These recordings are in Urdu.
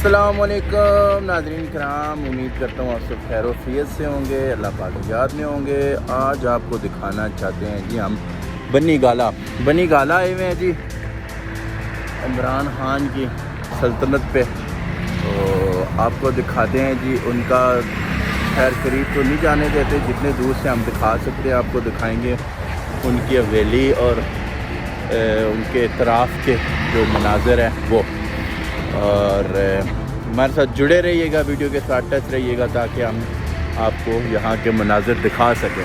السلام علیکم ناظرین کرام، امید کرتا ہوں آپ سب خیر و عافیت سے ہوں گے، اللہ پاک کی یاد میں ہوں گے۔ آج آپ کو دکھانا چاہتے ہیں جی ہم بنی گالا آئے ہوئے ہیں جی عمران خان کی سلطنت پہ، تو آپ کو دکھاتے ہیں جی ان کا خیر قریب تو نہیں جانے دیتے، جتنے دور سے ہم دکھا سکتے ہیں آپ کو دکھائیں گے ان کی حویلی اور ان کے اطراف کے جو مناظر ہیں وہ، اور ہمارے ساتھ جڑے رہیے گا، ویڈیو کے ساتھ ٹچ رہیے گا تاکہ ہم آپ کو یہاں کے مناظر دکھا سکیں۔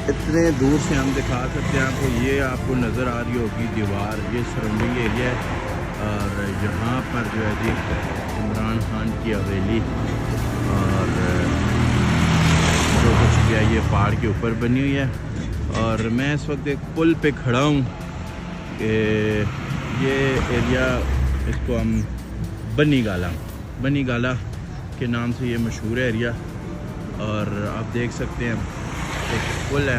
اتنے دور سے ہم دکھا سکتے ہیں آپ کو، یہ آپ کو نظر آ رہی ہوگی دیوار، یہ سراؤنڈنگ ایریا ہے، اور یہاں پر جو ہے جی عمران خان کی حویلی اور جو کچھ بھی ہے یہ پہاڑ کے اوپر بنی ہوئی ہے، اور میں اس وقت ایک پل پہ کھڑا ہوں کہ یہ ایریا اس کو ہم بنی گالا کے نام سے یہ مشہور ہے ایریا، اور آپ دیکھ سکتے ہیں ایک پل ہے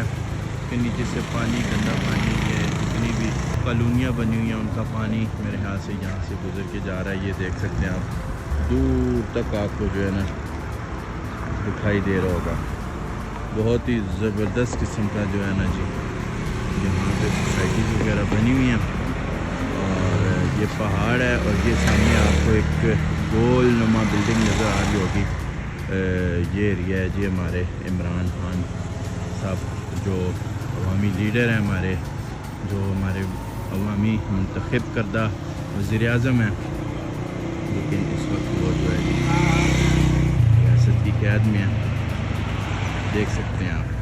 کہ نیچے سے پانی، گندا پانی، یہ جتنی بھی کالونیاں بنی ہوئی ہیں ان کا پانی میرے خیال سے یہاں سے گزر کے جا رہا ہے۔ یہ دیکھ سکتے ہیں آپ، دور تک آپ کو جو ہے نا دکھائی دے رہا ہوگا، بہت ہی زبردست قسم کا جو ہے نا جی یہاں پہ سوسائٹیز وغیرہ بنی ہوئی ہیں، اور یہ پہاڑ ہے، اور یہ سامنے آپ کو ایک گول نما بلڈنگ نظر آ رہی ہوگی، یہ ایریا ہے جی ہمارے عمران خان صاحب جو عوامی لیڈر ہیں ہمارے، جو ہمارے عوامی منتخب کردہ وزیر اعظم ہیں، لیکن اس وقت وہ جو ہے ریاست کی قید میں ہیں، دیکھ سکتے ہیں آپ۔